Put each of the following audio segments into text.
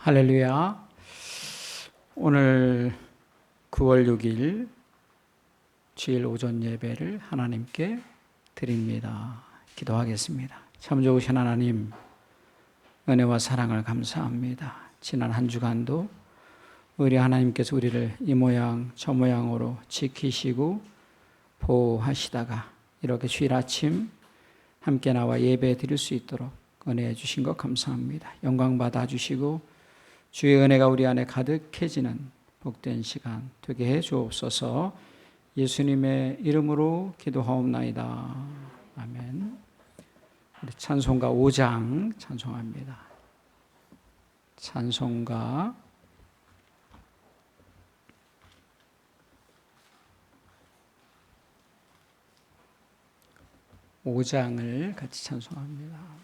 할렐루야. 오늘 9월 6일 주일 오전 예배를 하나님께 드립니다. 기도하겠습니다. 참 좋으신 하나님, 은혜와 사랑을 감사합니다. 지난 한 주간도 우리 하나님께서 우리를 이 모양 저 모양으로 지키시고 보호하시다가 이렇게 주일 아침 함께 나와 예배 드릴 수 있도록 은혜해 주신 것 감사합니다. 영광 받아 주시고 주의 은혜가 우리 안에 가득해지는 복된 시간 되게 해 주옵소서. 예수님의 이름으로 기도하옵나이다. 아멘. 우리 찬송가 5장 찬송합니다. 찬송가 5장을 같이 찬송합니다.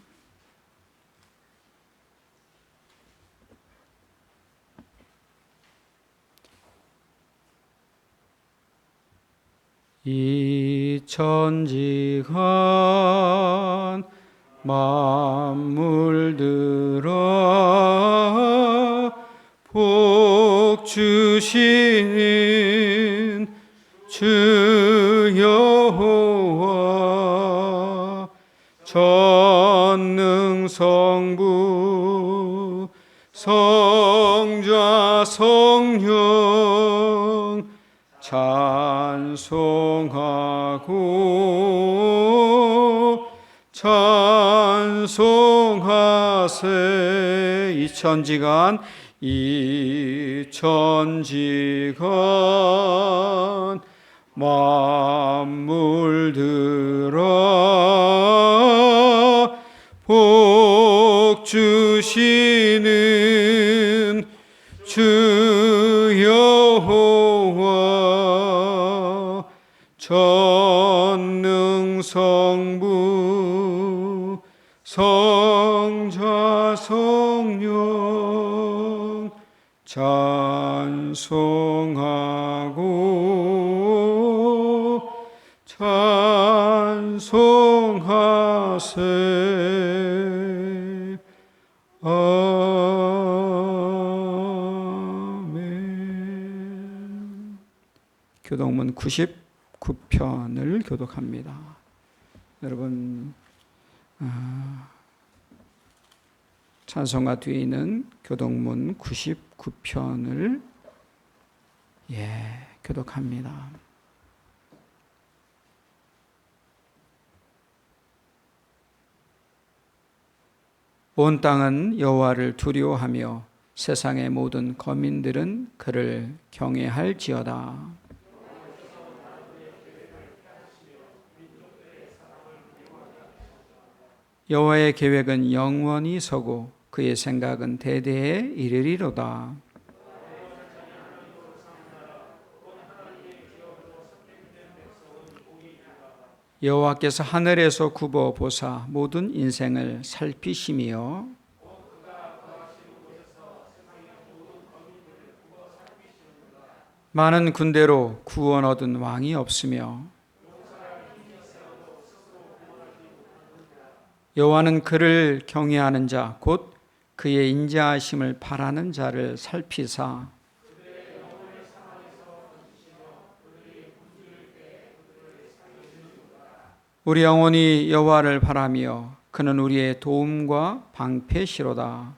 이 천지간 만물들아 복 주시는 주 여호와 전능성부 성자 성령 찬송하세. 이 천지간 만물들아 복 주시는 주 여호와 전능성부 성자 성령 찬송하세. 아멘. 교독문 99편을 교독합니다. 여러분, 찬송가 뒤에 있는 교독문 99편을 교독합니다. 온 땅은 여호와를 두려워하며 세상의 모든 거민들은 그를 경외할지어다. 여호와의 계획은 영원히 서고 그의 생각은 대대에 이르리로다. 여호와께서 하늘에서 굽어 보사 모든 인생을 살피시며 많은 군대로 구원 얻은 왕이 없으며 여호와는 그를 경외하는 자 곧 그의 인자하심을 바라는 자를 살피사 우리 영혼이 여호와를 바라며 그는 우리의 도움과 방패시로다.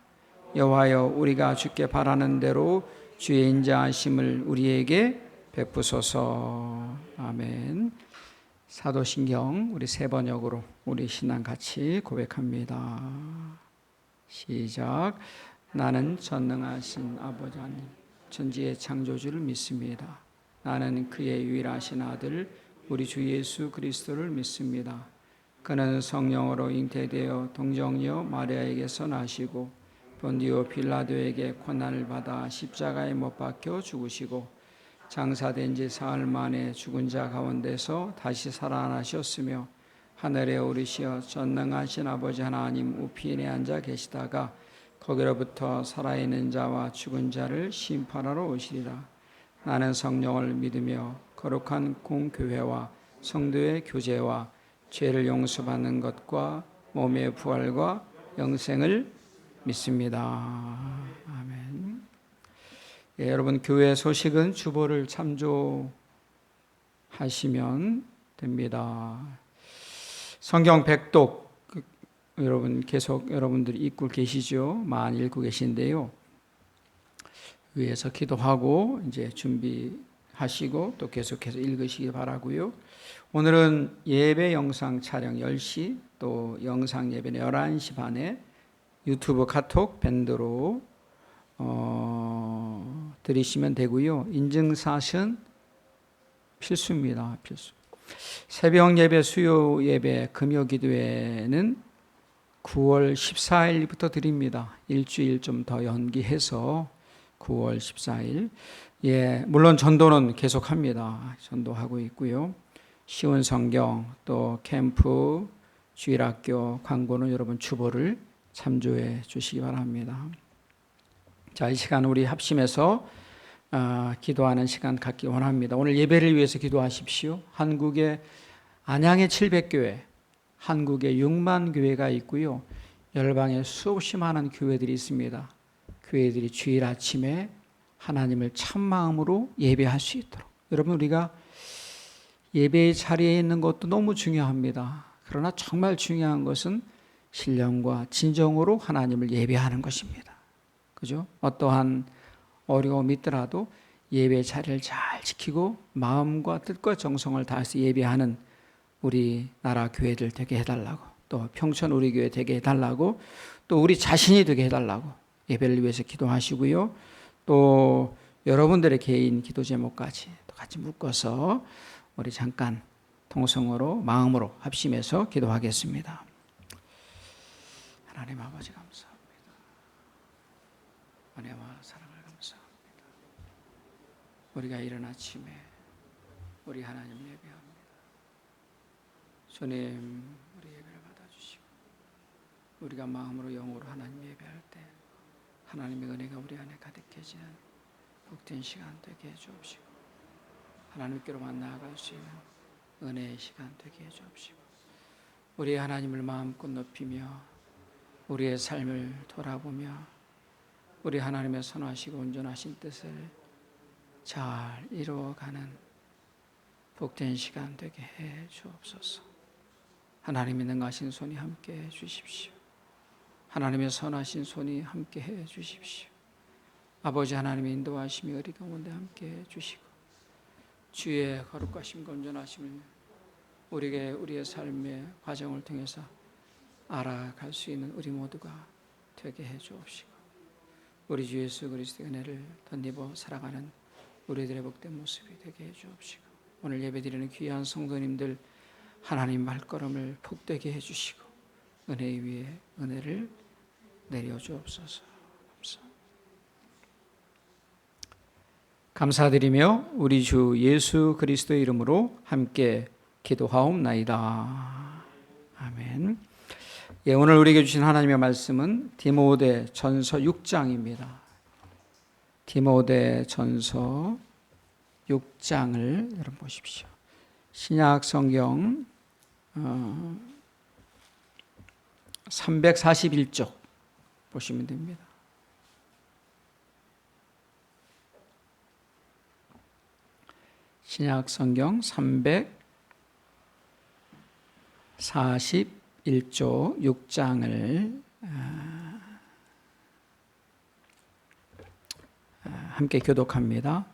여호와여, 우리가 주께 바라는 대로 주의 인자하심을 우리에게 베푸소서. 아멘. 사도신경 우리 세 번역으로 우리 신앙 같이 고백합니다. 시작. 나는 전능하신 아버지 하나님 천지의 창조주를 믿습니다. 나는 그의 유일하신 아들 우리 주 예수 그리스도를 믿습니다. 그는 성령으로 잉태되어 동정녀 마리아에게서 나시고 본디오 빌라도에게 고난을 받아 십자가에 못 박혀 죽으시고 장사된 지 사흘 만에 죽은 자 가운데서 다시 살아나셨으며 하늘에 오르시어 전능하신 아버지 하나님 우편에 앉아 계시다가 거기로부터 살아있는 자와 죽은 자를 심판하러 오시리라. 나는 성령을 믿으며 거룩한 공교회와 성도의 교제와 죄를 용서받는 것과 몸의 부활과 영생을 믿습니다. 아멘. 예, 여러분 교회 소식은 주보를 참조하시면 됩니다. 성경 백독 여러분 계속 여러분들이 읽고 계시죠? 많이 읽고 계신데요. 위에서 기도하고 이제 준비하시고 또 계속해서 읽으시기 바라고요. 오늘은 예배 영상 촬영 10시 또 영상 예배는 11시 반에 유튜브 카톡 밴드로 드리시면 되고요. 인증샷은 필수입니다. 필수. 새벽 예배, 수요 예배, 금요 기도회는 9월 14일부터 드립니다. 일주일 좀 더 연기해서 9월 14일. 예, 물론 전도는 계속합니다. 전도하고 있고요. 쉬운 성경, 또 캠프, 주일학교 광고는 여러분 주보를 참조해 주시기 바랍니다. 자, 이 시간 우리 합심해서 기도하는 시간 갖기 원합니다. 오늘 예배를 위해서 기도하십시오. 한국에 안양에 700교회, 한국에 6만 교회가 있고요. 열방에 수없이 많은 교회들이 있습니다. 교회들이 주일 아침에 하나님을 참마음으로 예배할 수 있도록. 여러분 우리가 예배의 자리에 있는 것도 너무 중요합니다. 그러나 정말 중요한 것은 신령과 진정으로 하나님을 예배하는 것입니다. 그죠? 어떠한 어려움이 있더라도 예배 자리를 잘 지키고 마음과 뜻과 정성을 다해서 예배하는 우리 나라 교회들 되게 해달라고, 또 평촌 우리 교회 되게 해달라고, 또 우리 자신이 되게 해달라고 예배를 위해서 기도하시고요. 또 여러분들의 개인 기도 제목까지 또 같이 묶어서 우리 잠깐 통성으로 마음으로 합심해서 기도하겠습니다. 하나님 아버지 감사합니다. 은혜와 사랑을 감사합니다. 우리가 이른 아침에 우리 하나님 예배합니다. 주님 우리 예배를 받아주시고 우리가 마음으로 영으로 하나님 예배할 때 하나님의 은혜가 우리 안에 가득해지는 복된 시간 되게 해주옵시고 하나님께로만 나아갈 수 있는 은혜의 시간 되게 해주옵시고 우리 하나님을 마음껏 높이며 우리의 삶을 돌아보며 우리 하나님의 선하시고 온전하신 뜻을 잘 이루어가는 복된 시간 되게 해 주옵소서. 하나님의 능하신 손이 함께 해 주십시오. 하나님의 선하신 손이 함께 해 주십시오. 아버지 하나님의 인도하심이 우리 가운데 함께 해 주시고 주의 거룩하심과 온전하심을 우리에게 우리의 삶의 과정을 통해서 알아갈 수 있는 우리 모두가 되게 해 주옵시고 우리 주 예수 그리스도의 은혜를 덧입어 살아가는 우리들의 복된 모습이 되게 해 주옵시고 오늘 예배드리는 귀한 성도님들 하나님 발걸음을 복되게 해주시고 은혜 위에 은혜를 내려주옵소서. 감사드리며 우리 주 예수 그리스도의 이름으로 함께 기도하옵나이다. 아멘. 예, 오늘 우리에게 주신 하나님의 말씀은 디모데 전서 6장입니다. 디모데 전서 6장을 여러분 보십시오. 신약 성경 341쪽 보시면 됩니다. 신약 성경 341쪽 6장을 함께 교독합니다.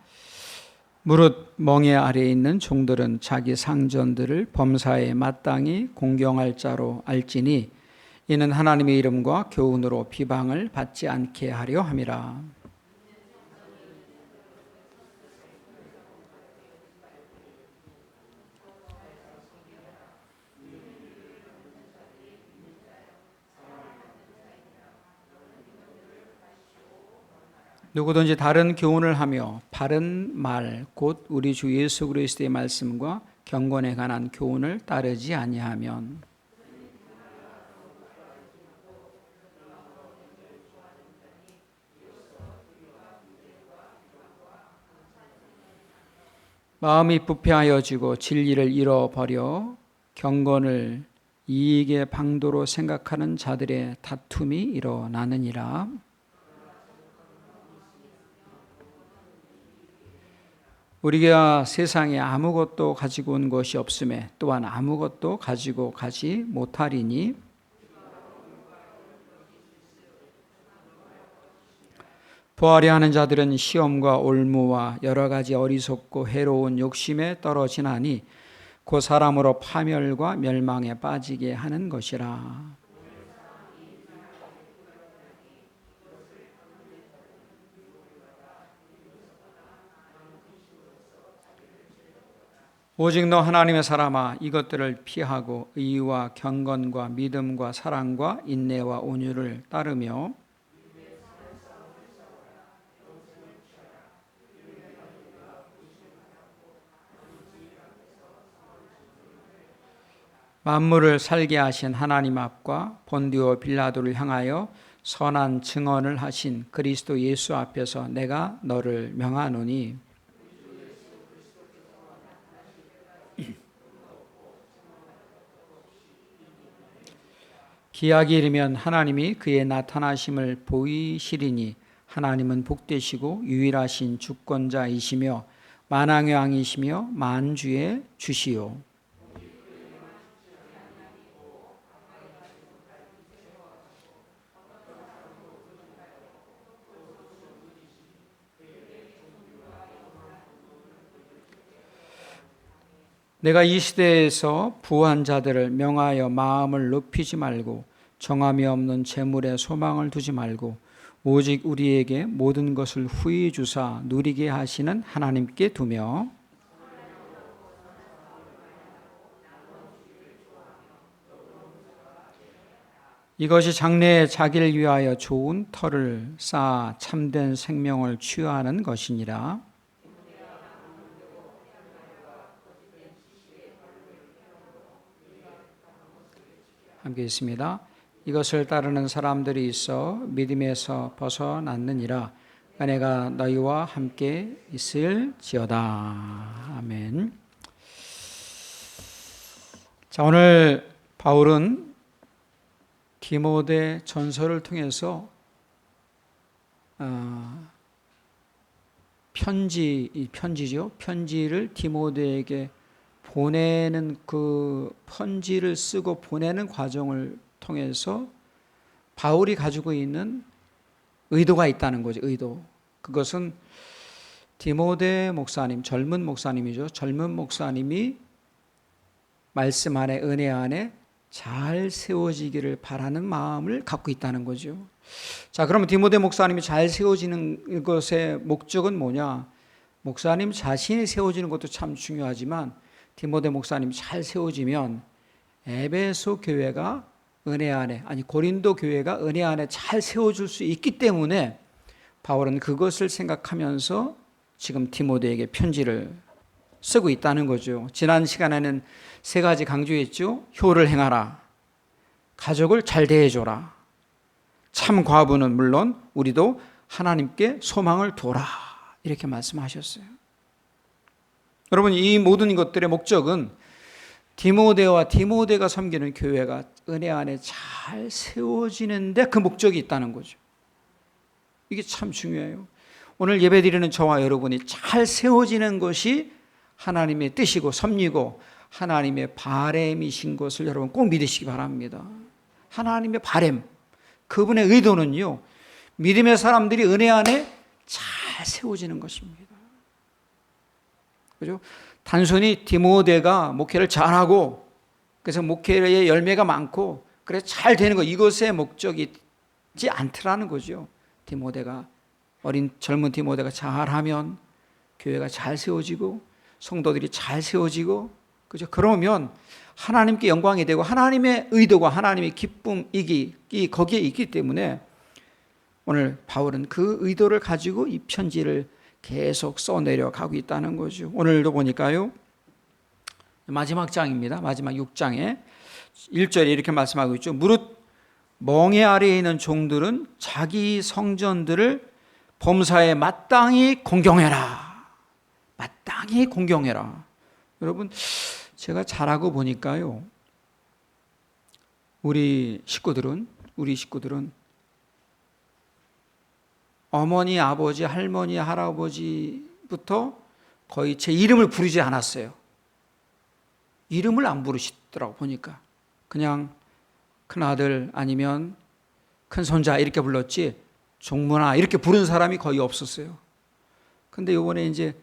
무릇 멍에 아래에 있는 종들은 자기 상전들을 범사에 마땅히 공경할 자로 알지니 이는 하나님의 이름과 교훈으로 비방을 받지 않게 하려 함이라. 누구든지 다른 교훈을 하며 바른 말 곧 우리 주 예수 그리스도의 말씀과 경건에 관한 교훈을 따르지 아니하면 마음이 부패하여지고 진리를 잃어버려 경건을 이익의 방도로 생각하는 자들의 다툼이 일어나느니라. 우리가 세상에 아무것도 가지고 온 것이 없음에 또한 아무것도 가지고 가지 못하리니 부하려 하는 자들은 시험과 올무와 여러 가지 어리석고 해로운 욕심에 떨어지나니 그 사람으로 파멸과 멸망에 빠지게 하는 것이라. 오직 너 하나님의 사람아 이것들을 피하고 의와 경건과 믿음과 사랑과 인내와 온유를 따르며 만물을 살게 하신 하나님 앞과 본디오 빌라도를 향하여 선한 증언을 하신 그리스도 예수 앞에서 내가 너를 명하노니 기약이 이르면 하나님이 그의 나타나심을 보이시리니 하나님은 복되시고 유일하신 주권자이시며 만왕의 왕이시며 만주의 주시요 내가 이 시대에서 부한 자들을 명하여 마음을 높이지 말고 정함이 없는 재물에 소망을 두지 말고 오직 우리에게 모든 것을 후히 주사 누리게 하시는 하나님께 두며 이것이 장래에 자기를 위하여 좋은 터를 쌓아 참된 생명을 취하는 것이니라. 함께 있습니다. 이것을 따르는 사람들이 있어 믿음에서 벗어났느니라. 은혜가 너희와 함께 있을지어다. 아멘. 자, 오늘 바울은 디모데 전서를 통해서 편지를 디모데에게 보내는 그 편지를 쓰고 보내는 과정을 통해서 바울이 가지고 있는 의도가 있다는 거죠. 의도. 그것은 디모데 목사님, 젊은 목사님이죠. 젊은 목사님이 말씀 안에, 은혜 안에 잘 세워지기를 바라는 마음을 갖고 있다는 거죠. 자, 그러면 디모데 목사님이 잘 세워지는 것의 목적은 뭐냐? 목사님 자신이 세워지는 것도 참 중요하지만 디모데 목사님 잘 세워지면 에베소 교회가 은혜 안에, 고린도 교회가 은혜 안에 잘 세워줄 수 있기 때문에 바울은 그것을 생각하면서 지금 디모데에게 편지를 쓰고 있다는 거죠. 지난 시간에는 세 가지 강조했죠. 효를 행하라, 가족을 잘 대해줘라, 참 과부는 물론 우리도 하나님께 소망을 둬라, 이렇게 말씀하셨어요. 여러분, 이 모든 것들의 목적은 디모데와 디모데가 섬기는 교회가 은혜 안에 잘 세워지는데 그 목적이 있다는 거죠. 이게 참 중요해요. 오늘 예배드리는 저와 여러분이 잘 세워지는 것이 하나님의 뜻이고 섭리고 하나님의 바램이신 것을 여러분 꼭 믿으시기 바랍니다. 하나님의 바램, 그분의 의도는요, 믿음의 사람들이 은혜 안에 잘 세워지는 것입니다. 그죠? 단순히 디모데가 목회를 잘하고 그래서 목회의 열매가 많고 그래서 잘 되는 것, 이것의 목적이지 않더라는 거죠. 디모데가, 젊은 디모데가 잘하면 교회가 잘 세워지고 성도들이 잘 세워지고, 그죠? 그러면 하나님께 영광이 되고 하나님의 의도가, 하나님의 기쁨이 거기에 있기 때문에 오늘 바울은 그 의도를 가지고 이 편지를 계속 써내려가고 있다는 거죠. 오늘도 보니까요, 마지막 장입니다. 마지막 6장에 1절에 이렇게 말씀하고 있죠. 무릇 멍에 아래에 있는 종들은 자기 성전들을 범사에 마땅히 공경해라. 마땅히 공경해라. 여러분, 제가 잘하고 보니까요, 우리 식구들은 어머니, 아버지, 할머니, 할아버지부터 거의 제 이름을 부르지 않았어요. 이름을 안 부르시더라고 보니까. 그냥 큰아들 아니면 큰손자 이렇게 불렀지 종문아 이렇게 부른 사람이 거의 없었어요. 근데 이번에 이제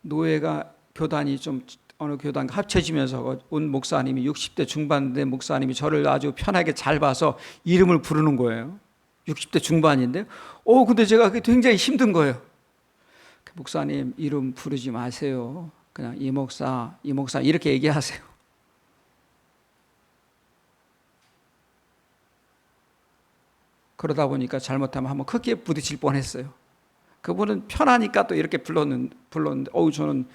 노예가 교단이 좀 어느 교단과 합쳐지면서 온 목사님이 60대 중반 된 목사님이 저를 아주 편하게 잘 봐서 이름을 부르는 거예요. 60대 중반인데 근데 제가 그게 굉장히 힘든 거예요. 목사님 이름 부르지 마세요. 그냥 이 목사 이렇게 얘기하세요. 그러다 보니까 잘못하면 한번 크게 부딪힐 뻔했어요. 그분은 편하니까 또 이렇게 불렀는데 저는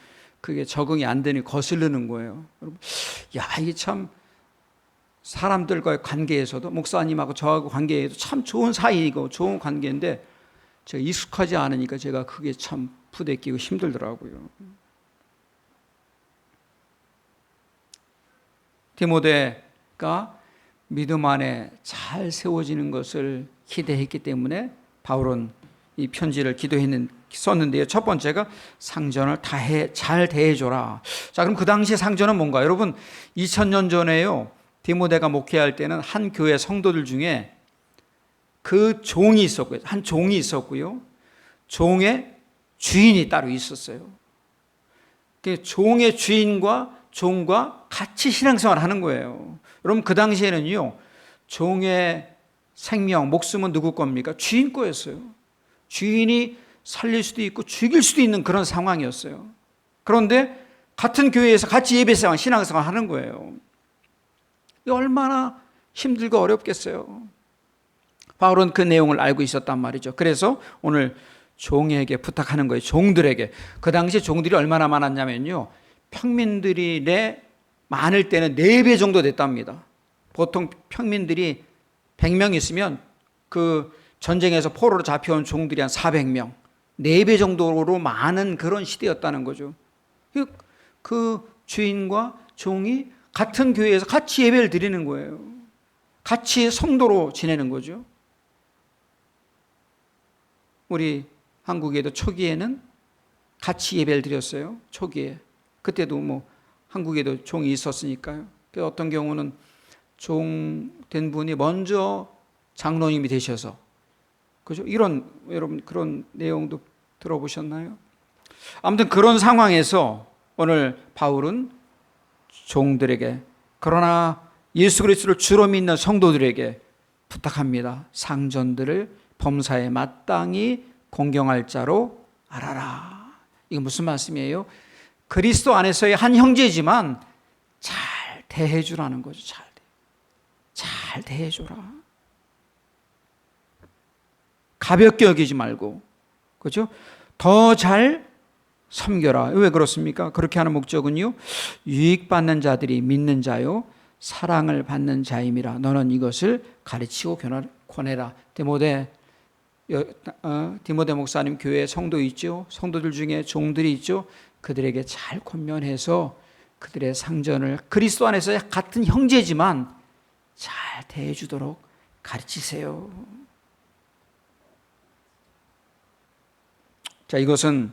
그게 적응이 안 되니 거슬리는 거예요. 여러분, 이게 참 사람들과의 관계에서도 목사님하고 저하고 관계에도 참 좋은 사이이고 좋은 관계인데 제가 익숙하지 않으니까 제가 그게 참 부대끼고 힘들더라고요. 디모데가 믿음 안에 잘 세워지는 것을 기대했기 때문에 바울은 이 편지를 썼는데요. 첫 번째가 상전을 잘 대해줘라. 자, 그럼 그 당시에 상전은 뭔가? 여러분, 2000년 전에요. 디모데가 목회할 때는 한 교회 성도들 중에 그 종이 있었고요. 한 종이 있었고요. 종의 주인이 따로 있었어요. 종의 주인과 종과 같이 신앙생활을 하는 거예요. 여러분, 그 당시에는요, 종의 생명, 목숨은 누구 겁니까? 주인 거였어요. 주인이 살릴 수도 있고 죽일 수도 있는 그런 상황이었어요. 그런데 같은 교회에서 같이 예배생활, 신앙생활 하는 거예요. 얼마나 힘들고 어렵겠어요. 바울은 그 내용을 알고 있었단 말이죠. 그래서 오늘 종에게 부탁하는 거예요. 종들에게. 그 당시 종들이 얼마나 많았냐면요, 평민들이 많을 때는 4배 정도 됐답니다. 보통 평민들이 100명 있으면 그 전쟁에서 포로로 잡혀온 종들이 한 400명, 4배 정도로 많은 그런 시대였다는 거죠. 그 주인과 종이 같은 교회에서 같이 예배를 드리는 거예요. 같이 성도로 지내는 거죠. 우리 한국에도 초기에는 같이 예배를 드렸어요. 초기에. 그때도 한국에도 종이 있었으니까요. 어떤 경우는 종 된 분이 먼저 장로님이 되셔서, 그죠? 여러분 그런 내용도 들어보셨나요? 아무튼 그런 상황에서 오늘 바울은 종들에게, 그러나 예수 그리스도를 주로 믿는 성도들에게 부탁합니다. 상전들을 범사에 마땅히 공경할 자로 알아라. 이게 무슨 말씀이에요? 그리스도 안에서의 한 형제지만 잘 대해주라는 거죠. 잘 대해줘라. 가볍게 여기지 말고, 그렇죠? 더 잘 섬겨라. 왜 그렇습니까? 그렇게 하는 목적은요, 유익받는 자들이 믿는 자요, 사랑을 받는 자임이라. 너는 이것을 가르치고 권해라. 디모데 목사님 교회에 성도 있죠. 성도들 중에 종들이 있죠. 그들에게 잘 권면해서 그들의 상전을 그리스도 안에서 같은 형제지만 잘 대해주도록 가르치세요. 자, 이것은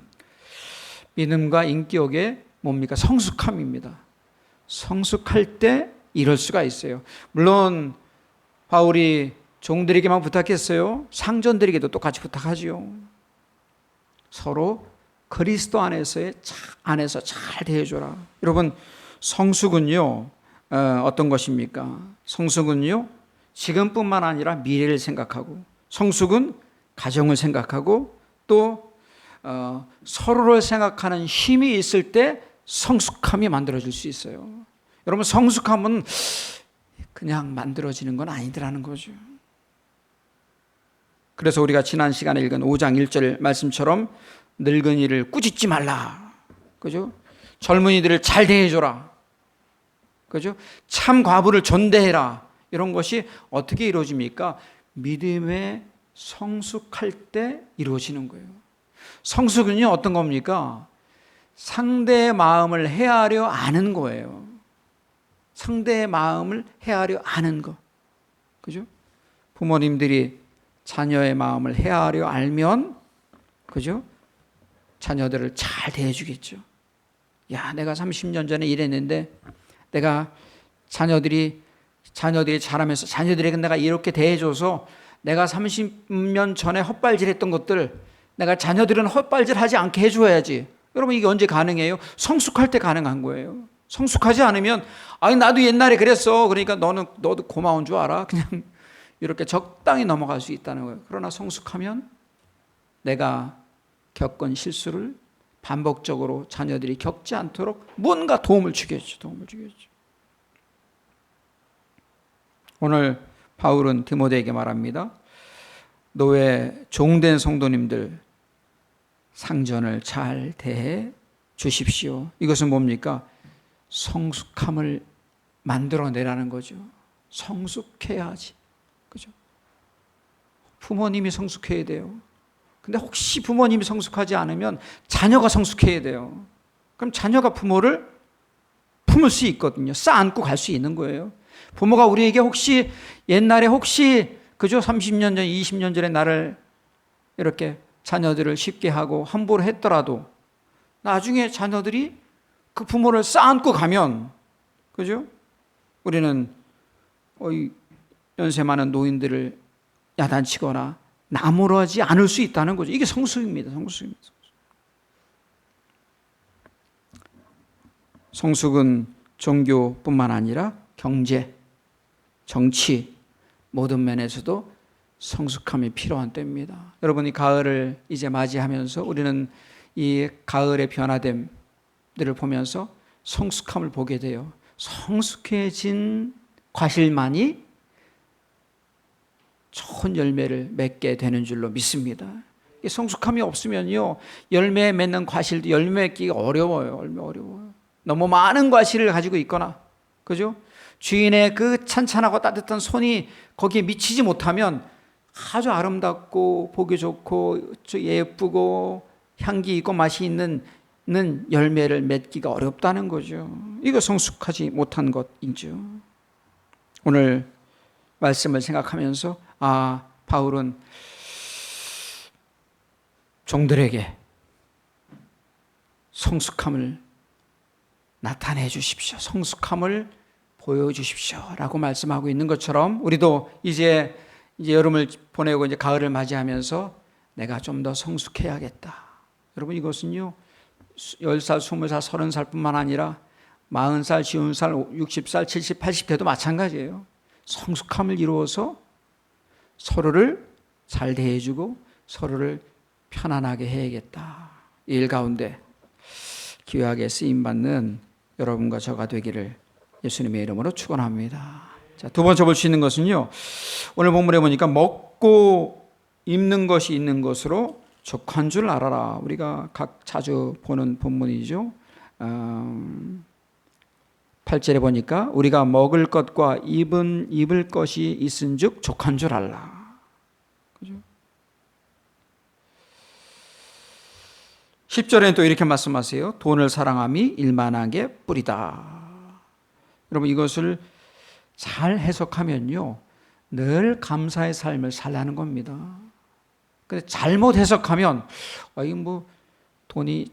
믿음과 인격의 뭡니까? 성숙함입니다. 성숙할 때 이럴 수가 있어요. 물론 바울이 종들에게만 부탁했어요. 상전들에게도 똑같이 부탁하지요. 서로 그리스도 안에서 잘 대해줘라. 여러분, 성숙은요, 어떤 것입니까? 성숙은요, 지금뿐만 아니라 미래를 생각하고, 성숙은 가정을 생각하고, 또 서로를 생각하는 힘이 있을 때 성숙함이 만들어질 수 있어요. 여러분, 성숙함은 그냥 만들어지는 건 아니더라는 거죠. 그래서 우리가 지난 시간에 읽은 5장 1절 말씀처럼 늙은이를 꾸짖지 말라. 그죠? 젊은이들을 잘 대해줘라. 그죠? 참 과부를 존대해라. 이런 것이 어떻게 이루어집니까? 믿음에 성숙할 때 이루어지는 거예요. 성숙은요, 어떤 겁니까? 상대의 마음을 헤아려 아는 거예요. 상대의 마음을 헤아려 아는 것. 그죠? 부모님들이 자녀의 마음을 헤아려 알면, 그죠? 자녀들을 잘 대해주겠죠. 야, 내가 30년 전에 이랬는데, 내가 자녀들이 자라면서 자녀들에게 내가 이렇게 대해줘서 내가 30년 전에 헛발질했던 것들, 내가 자녀들은 헛발질하지 않게 해줘야지. 여러분, 이게 언제 가능해요? 성숙할 때 가능한 거예요. 성숙하지 않으면, 아니 나도 옛날에 그랬어, 그러니까 너도 고마운 줄 알아, 그냥 이렇게 적당히 넘어갈 수 있다는 거예요. 그러나 성숙하면 내가 겪은 실수를 반복적으로 자녀들이 겪지 않도록 뭔가 도움을 주겠죠. 오늘 바울은 디모데에게 말합니다. 노예 종된 성도님들 상전을 잘 대해 주십시오. 이것은 뭡니까? 성숙함을 만들어내라는 거죠. 성숙해야지. 그죠? 부모님이 성숙해야 돼요. 근데 혹시 부모님이 성숙하지 않으면 자녀가 성숙해야 돼요. 그럼 자녀가 부모를 품을 수 있거든요. 쌓안고 갈 수 있는 거예요. 부모가 우리에게 혹시 옛날에 그죠? 30년 전, 20년 전에 나를 이렇게 자녀들을 쉽게 하고 함부로 했더라도 나중에 자녀들이 그 부모를 쌓안고 가면, 그죠? 우리는 연세 많은 노인들을 야단치거나 나무라지 않을 수 있다는 거죠. 이게 성숙입니다. 성숙은 종교뿐만 아니라 경제, 정치 모든 면에서도 성숙함이 필요한 때입니다. 여러분이 가을을 이제 맞이하면서 우리는 이 가을의 변화됨들을 보면서 성숙함을 보게 돼요. 성숙해진 과실만이 좋은 열매를 맺게 되는 줄로 믿습니다. 성숙함이 없으면요, 열매 맺는 과실도 열매 맺기가 어려워요. 너무 많은 과실을 가지고 있거나, 그죠? 주인의 그 찬찬하고 따뜻한 손이 거기에 미치지 못하면 아주 아름답고 보기 좋고 예쁘고 향기 있고 맛이 있는 열매를 맺기가 어렵다는 거죠. 이거 성숙하지 못한 것이죠. 오늘 말씀을 생각하면서 바울은 종들에게 성숙함을 나타내 주십시오. 성숙함을 보여주십시오. 라고 말씀하고 있는 것처럼 우리도 이제 여름을 보내고 이제 가을을 맞이하면서 내가 좀 더 성숙해야겠다. 여러분, 이것은요, 10살, 20살, 30살 뿐만 아니라 40살, 50살, 60살, 70, 80대도 마찬가지예요. 성숙함을 이루어서 서로를 잘 대해주고 서로를 편안하게 해야겠다. 이 일 가운데 귀하게 쓰임받는 여러분과 저가 되기를 예수님의 이름으로 축원합니다. 자, 두 번째 볼 수 있는 것은요, 오늘 본문에 보니까 먹고 입는 것이 있는 것으로 족한 줄 알아라. 우리가 자주 보는 본문이죠. 8절에 보니까 우리가 먹을 것과 입을 것이 있은즉 족한 줄 알라. 그죠? 10절에는 또 이렇게 말씀하세요. 돈을 사랑함이 일만하게 뿌리다. 여러분, 이것을 잘 해석하면요, 늘 감사의 삶을 살라는 겁니다. 근데 잘못 해석하면 돈이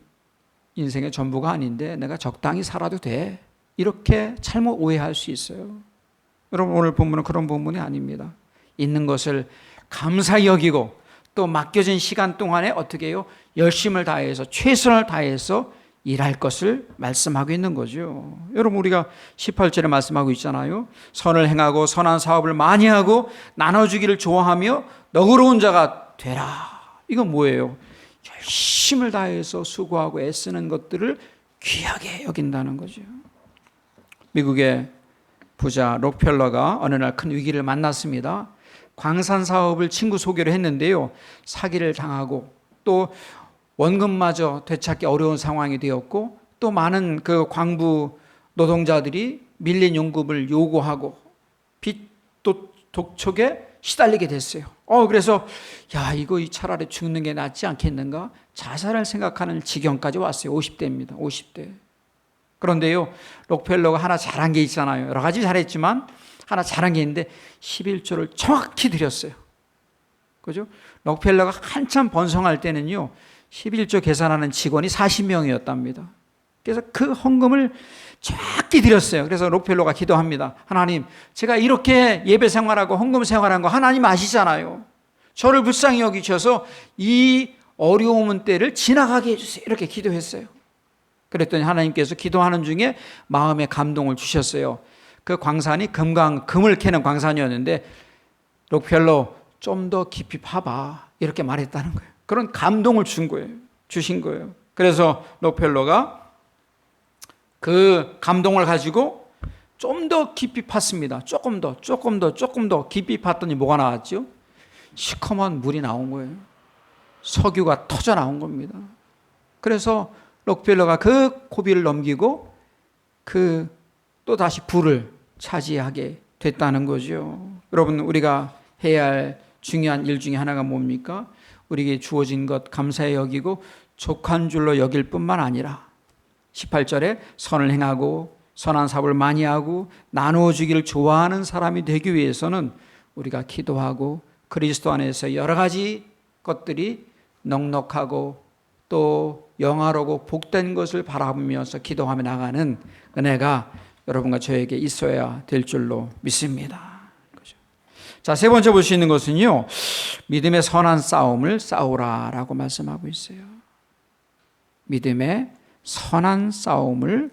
인생의 전부가 아닌데 내가 적당히 살아도 돼, 이렇게 잘못 오해할 수 있어요. 여러분, 오늘 본문은 그런 본문이 아닙니다. 있는 것을 감사히 여기고 또 맡겨진 시간 동안에 어떻게 해요? 열심을 다해서, 최선을 다해서 일할 것을 말씀하고 있는 거죠. 여러분, 우리가 18절에 말씀하고 있잖아요. 선을 행하고 선한 사업을 많이 하고 나눠주기를 좋아하며 너그러운 자가 되라. 이건 뭐예요? 열심을 다해서 수고하고 애쓰는 것들을 귀하게 여긴다는 거죠. 미국의 부자 록펠러가 어느 날 큰 위기를 만났습니다. 광산 사업을 친구 소개로 했는데요, 사기를 당하고 또 원금마저 되찾기 어려운 상황이 되었고, 또 많은 그 광부 노동자들이 밀린 용금을 요구하고 빚 독촉에 시달리게 됐어요. 그래서 이거 차라리 죽는 게 낫지 않겠는가, 자살을 생각하는 지경까지 왔어요. 50대입니다. 50대. 그런데요, 록펠러가 하나 잘한 게 있잖아요. 여러 가지 잘했지만 하나 잘한 게 있는데 11조를 정확히 드렸어요. 그죠? 록펠러가 한참 번성할 때는요, 11조 계산하는 직원이 40명이었답니다. 그래서 그 헌금을 정확히 드렸어요. 그래서 록펠러가 기도합니다. 하나님, 제가 이렇게 예배 생활하고 헌금 생활한 거 하나님 아시잖아요. 저를 불쌍히 여기셔서 이 어려운 때를 지나가게 해주세요. 이렇게 기도했어요. 그랬더니 하나님께서 기도하는 중에 마음에 감동을 주셨어요. 그 광산이 금을 캐는 광산이었는데 록펠러 좀 더 깊이 파봐 이렇게 말했다는 거예요. 그런 감동을 주신 거예요. 그래서 록펠러가 그 감동을 가지고 좀 더 깊이 팠습니다. 조금 더 깊이 팠더니 뭐가 나왔죠? 시커먼 물이 나온 거예요. 석유가 터져 나온 겁니다. 그래서 록펠러가 그 고비를 넘기고 또 다시 부를 차지하게 됐다는 거죠. 여러분, 우리가 해야 할 중요한 일 중에 하나가 뭡니까? 우리에게 주어진 것 감사히 여기고 족한 줄로 여길 뿐만 아니라 18절에 선을 행하고 선한 사업을 많이 하고 나누어 주기를 좋아하는 사람이 되기 위해서는 우리가 기도하고 그리스도 안에서 여러 가지 것들이 넉넉하고 또 영화로고 복된 것을 바라보면서 기도하며 나가는 은혜가 여러분과 저에게 있어야 될 줄로 믿습니다. 자, 세 번째 볼 수 있는 것은요, 믿음의 선한 싸움을 싸우라라고 말씀하고 있어요. 믿음의 선한 싸움을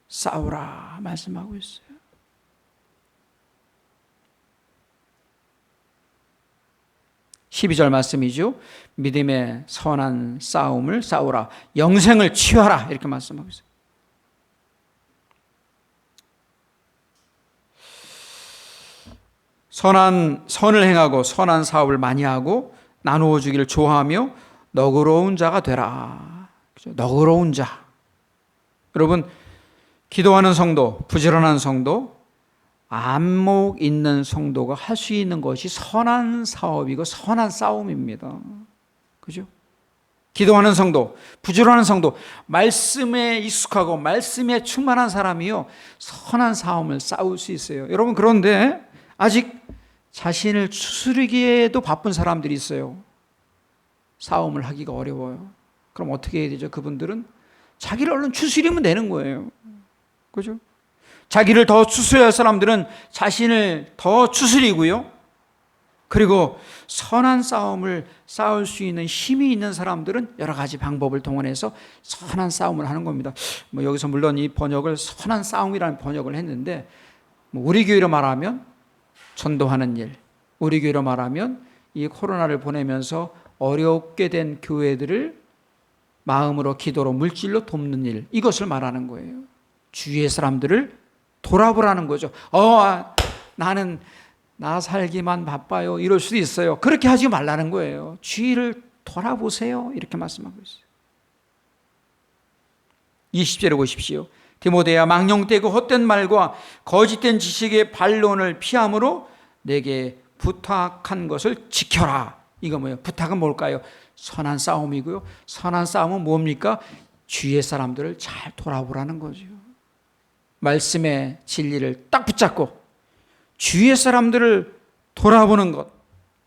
싸우라 말씀하고 있어요. (12절) 말씀이죠. 믿음의 선한 싸움을 싸우라, 영생을 취하라, 이렇게 말씀하고 있어요. 선을 행하고 선한 사업을 많이 하고 나누어 주기를 좋아하며 너그러운 자가 되라. 그렇죠? 너그러운 자. 여러분, 기도하는 성도, 부지런한 성도, 안목 있는 성도가 할 수 있는 것이 선한 사업이고 선한 싸움입니다. 그죠? 기도하는 성도, 부지런한 성도, 말씀에 익숙하고 말씀에 충만한 사람이요, 선한 싸움을 싸울 수 있어요. 여러분, 그런데 아직 자신을 추스르기에도 바쁜 사람들이 있어요. 싸움을 하기가 어려워요. 그럼 어떻게 해야 되죠? 그분들은 자기를 얼른 추스리면 되는 거예요. 그죠? 자기를 더 추스려야 할 사람들은 자신을 더 추스리고요. 그리고 선한 싸움을 싸울 수 있는 힘이 있는 사람들은 여러 가지 방법을 동원해서 선한 싸움을 하는 겁니다. 여기서 물론 이 번역을 선한 싸움이라는 번역을 했는데, 우리 교회로 말하면 전도하는 일, 우리 교회로 말하면 이 코로나를 보내면서 어렵게 된 교회들을 마음으로, 기도로, 물질로 돕는 일, 이것을 말하는 거예요. 주위의 사람들을 돌아보라는 거죠. 나는 나 살기만 바빠요, 이럴 수도 있어요. 그렇게 하지 말라는 거예요. 주위를 돌아보세요, 이렇게 말씀하고 있어요. 20절에 보십시오. 디모데야, 망령되고 헛된 말과 거짓된 지식의 반론을 피함으로 내게 부탁한 것을 지켜라. 이거 뭐예요? 부탁은 뭘까요? 선한 싸움이고요. 선한 싸움은 뭡니까? 주위의 사람들을 잘 돌아보라는 거죠. 말씀의 진리를 딱 붙잡고 주위의 사람들을 돌아보는 것.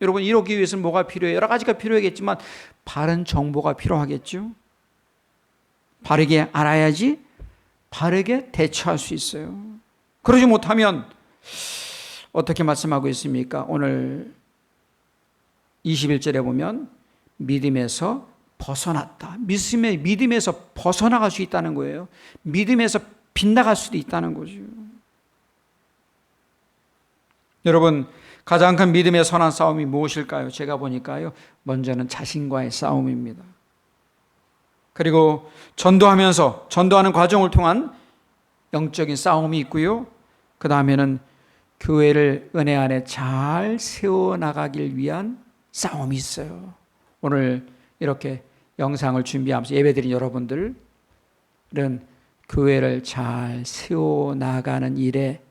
여러분, 이러기 위해서는 뭐가 필요해요? 여러 가지가 필요하겠지만 바른 정보가 필요하겠죠. 바르게 알아야지 바르게 대처할 수 있어요. 그러지 못하면 어떻게 말씀하고 있습니까? 오늘 21절에 보면 믿음에서 벗어났다. 믿음에서 벗어나갈 수 있다는 거예요. 믿음에서 빗나갈 수도 있다는 거죠. 여러분, 가장 큰 믿음의 선한 싸움이 무엇일까요? 제가 보니까요, 먼저는 자신과의 싸움입니다. 그리고 전도하는 과정을 통한 영적인 싸움이 있고요. 그 다음에는 교회를 은혜 안에 잘 세워나가길 위한 싸움이 있어요. 오늘 이렇게 영상을 준비하면서 예배드린 여러분들은 교회를 잘 세워나가는 일에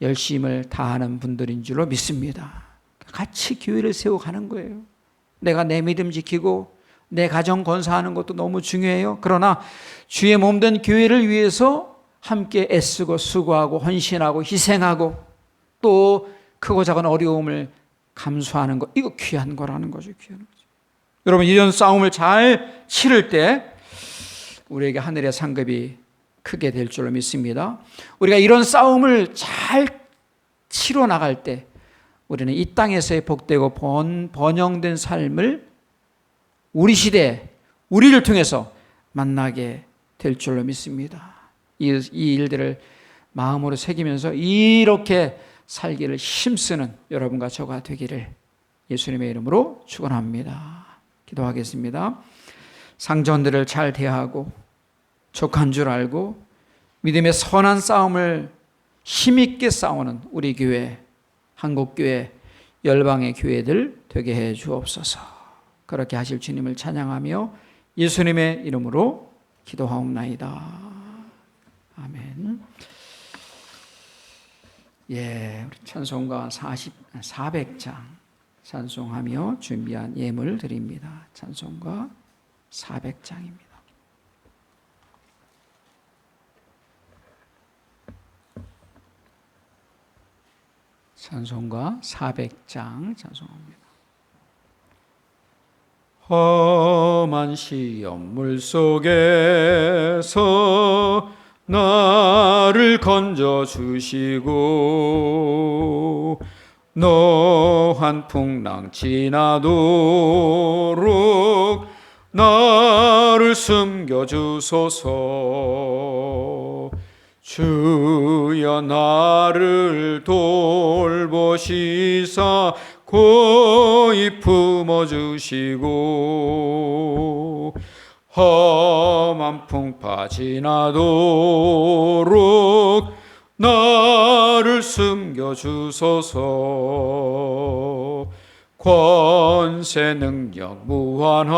열심을 다하는 분들인 줄로 믿습니다. 같이 교회를 세워가는 거예요. 내가 내 믿음 지키고 내 가정 건사하는 것도 너무 중요해요. 그러나 주의 몸된 교회를 위해서 함께 애쓰고 수고하고 헌신하고 희생하고 또 크고 작은 어려움을 감수하는 것, 이거 귀한 거라는 거죠. 귀한 거죠. 여러분, 이런 싸움을 잘 치를 때 우리에게 하늘의 상급이 크게 될 줄로 믿습니다. 우리가 이런 싸움을 잘 치러 나갈 때 우리는 이 땅에서의 복되고 번영된 삶을 우리 시대, 우리를 통해서 만나게 될 줄로 믿습니다. 이 일들을 마음으로 새기면서 이렇게 살기를 힘쓰는 여러분과 저가 되기를 예수님의 이름으로 축원합니다. 기도하겠습니다. 상전들을 잘 대하고 족한 줄 알고 믿음의 선한 싸움을 힘있게 싸우는 우리 교회, 한국교회, 열방의 교회들 되게 해 주옵소서. 그렇게 하실 주님을 찬양하며 예수님의 이름으로 기도하옵나이다. 아멘. 예, 우리 찬송가 400장 찬송하며 준비한 예물 드립니다. 찬송가 400장입니다. 찬송가 400장 찬송합니다. 험한 시험 물속에서 나를 건져주시고 노한 풍랑 지나도록 나를 숨겨주소서. 주여 나를 돌보시사 고이 품어주시고 험한 풍파 지나도록 나를 숨겨주소서. 권세 능력 무한하사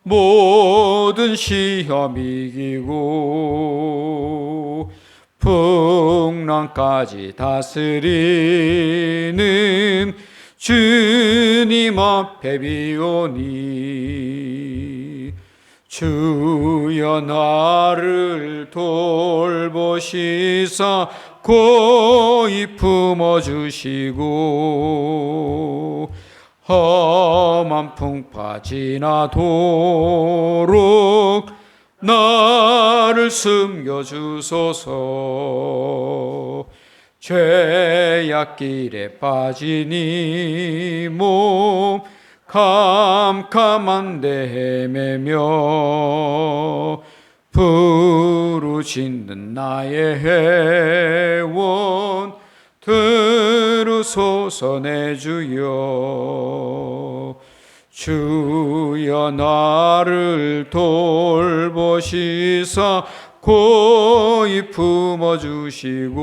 모든 시험 이기고 풍랑까지 다스리는 주님 앞에 비오니 주여 나를 돌보시사 고이 품어주시고 험한 풍파 지나도록 나를 숨겨주소서. 죄악길에 빠진 이 몸 캄캄한데 헤매며 부르짖는 나의 회원 들으소서 내 주여. 주여 나를 돌보시사 고이 품어주시고